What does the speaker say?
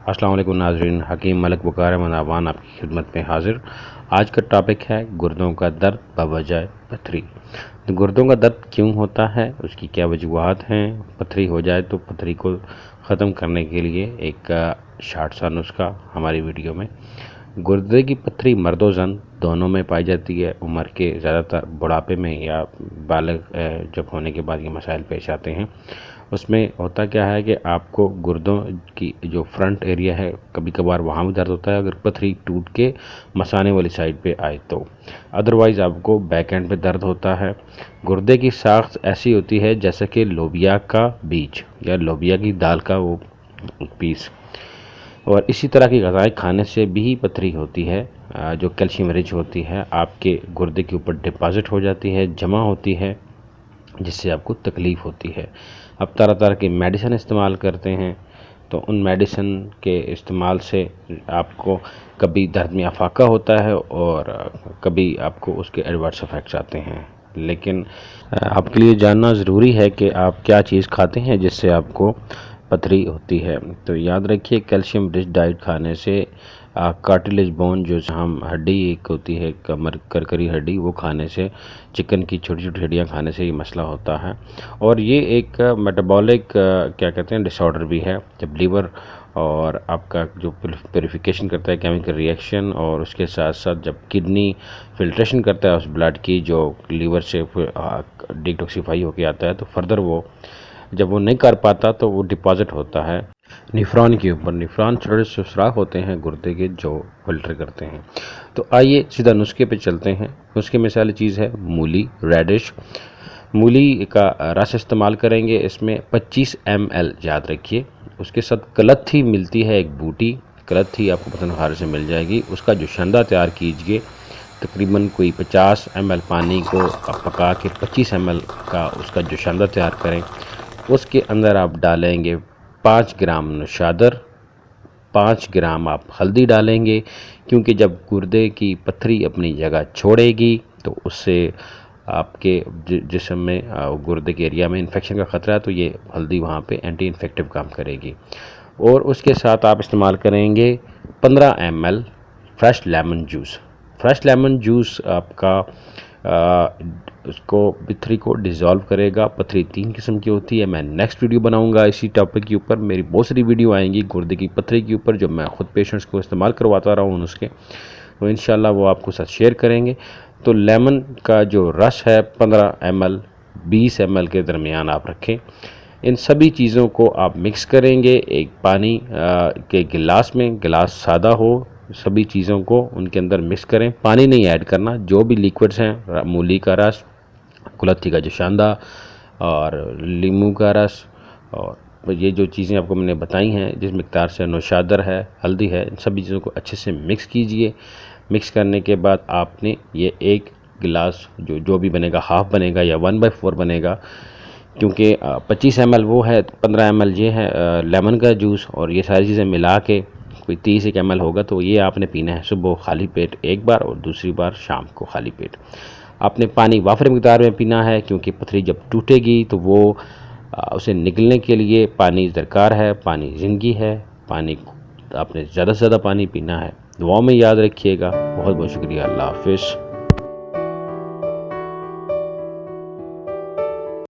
अस्सलाम वालेकुम नाज़रीन, हकीम मलिक बुखार मनावान आपकी खिदमत में हाजिर। आज का टॉपिक है गुर्दों का दर्द बवजह पथरी। तो गुर्दों का दर्द क्यों होता है, उसकी क्या वजूहात हैं, पथरी हो जाए तो पथरी को ख़त्म करने के लिए एक शार्ट सा नुस्खा हमारी वीडियो में। गुर्दे की पथरी मर्द और जन दोनों में पाई जाती है। उम्र के ज़्यादातर बुढ़ापे में या बालिग जब होने के बाद ये मसाइल पेश आते हैं। उसमें होता क्या है कि आपको गुर्दों की जो फ्रंट एरिया है कभी कभार वहाँ भी दर्द होता है अगर पथरी टूट के मसाने वाली साइड पे आए तो। अदरवाइज़ आपको बैक एंड पे दर्द होता है। गुर्दे की साख्त ऐसी होती है जैसे कि लोबिया का बीज या लोबिया की दाल का वो पीस, और इसी तरह की ग़ज़ाएँ खाने से भी पथरी होती है जो कैल्शियम रिच होती है, आपके गुर्दे के ऊपर डिपॉज़िट हो जाती है, जमा होती है, जिससे आपको तकलीफ़ होती है। अब तरह तरह की मेडिसिन इस्तेमाल करते हैं, तो उन मेडिसिन के इस्तेमाल से आपको कभी दर्द में अफाका होता है और कभी आपको उसके एडवर्स इफ़ेक्ट्स आते हैं। लेकिन आपके लिए जानना ज़रूरी है कि आप क्या चीज़ खाते हैं जिससे आपको पथरी होती है। तो याद रखिए, कैल्शियम रिच डाइट खाने से कार्टिलेज बोन, जो हम हड्डी एक होती है कमर करकरी हड्डी, वो खाने से, चिकन की छोटी छोटी हड्डियाँ खाने से ये मसला होता है। और ये एक मेटाबॉलिक क्या कहते हैं डिसऑर्डर भी है, जब लीवर और आपका जो प्यूरिफिकेशन करता है केमिकल रिएक्शन, और उसके साथ साथ जब किडनी फिल्ट्रेशन करता है उस ब्लड की जो लीवर से डिटॉक्सिफाई होके आता है, तो फर्दर वो जब वो नहीं कर पाता तो वो डिपॉजिट होता है निफ्रॉन के ऊपर। निफ्रॉन छोटे से सुराख होते हैं गुर्दे के जो फिल्टर करते हैं। तो आइए सीधा नुस्खे पे चलते हैं। नुस्खे में सारी चीज़ है मूली, रेडिश। मूली का रस इस्तेमाल करेंगे, इसमें 25 ml याद रखिए। उसके साथ कलत्थी मिलती है एक बूटी, कलत्थी आपको पतन हार से मिल जाएगी, उसका जो शंदा तैयार कीजिए। तकरीबन कोई 50 ml पानी को पका के 25 ml का उसका जो शंदा तैयार करें। उसके अंदर आप डालेंगे 5 ग्राम नौशादर, 5 ग्राम आप हल्दी डालेंगे, क्योंकि जब गुर्दे की पथरी अपनी जगह छोड़ेगी तो उससे आपके जिस्म में गुर्दे के एरिया में इन्फेक्शन का ख़तरा है, तो ये हल्दी वहाँ पे एंटी इन्फेक्टिव काम करेगी। और उसके साथ आप इस्तेमाल करेंगे 15 ml fresh lemon juice. Fresh lemon juice आपका उसको पथरी को डिज़ोल्व करेगा। पथरी 3 किस्म की होती है, मैं नेक्स्ट वीडियो बनाऊंगा इसी टॉपिक के ऊपर। मेरी बहुत सारी वीडियो आएंगी गुर्दे की पथरी के ऊपर जो मैं ख़ुद पेशेंट्स को इस्तेमाल करवाता रहा हूँ उसके, तो इंशाल्लाह वो आपको साथ शेयर करेंगे। तो लेमन का जो रस है 15 ml 20 ml के दरमियान आप रखें। इन सभी चीज़ों को आप मिक्स करेंगे एक पानी के गिलास में, गिलास सादा हो, सभी चीज़ों को उनके अंदर मिक्स करें, पानी नहीं ऐड करना। जो भी लिक्विड्स हैं, मूली का रस, कुल्थी का जो शांदा और लीमू का रस, और ये जो चीज़ें आपको मैंने बताई हैं, जिस मिक़दार से नौशादर है, हल्दी है, इन सभी चीज़ों को अच्छे से मिक्स कीजिए। मिक्स करने के बाद आपने ये एक गिलास जो भी बनेगा, हाफ़ बनेगा या 1/4 बनेगा, क्योंकि 25 ml वो है, 15 ml ये है लेमन का जूस, और ये सारी चीज़ें मिला के कोई 30 ml होगा। तो ये आपने पीना है सुबह खाली पेट एक बार, और दूसरी बार शाम को खाली पेट। आपने पानी वाफर मिकदार में पीना है, क्योंकि पथरी जब टूटेगी तो वो उसे निकलने के लिए पानी दरकार है। पानी ज़िंदगी है, पानी आपने ज़्यादा से ज़्यादा पानी पीना है। दुआओं में याद रखिएगा। बहुत बहुत शुक्रिया। अल्लाह हाफ़िज़।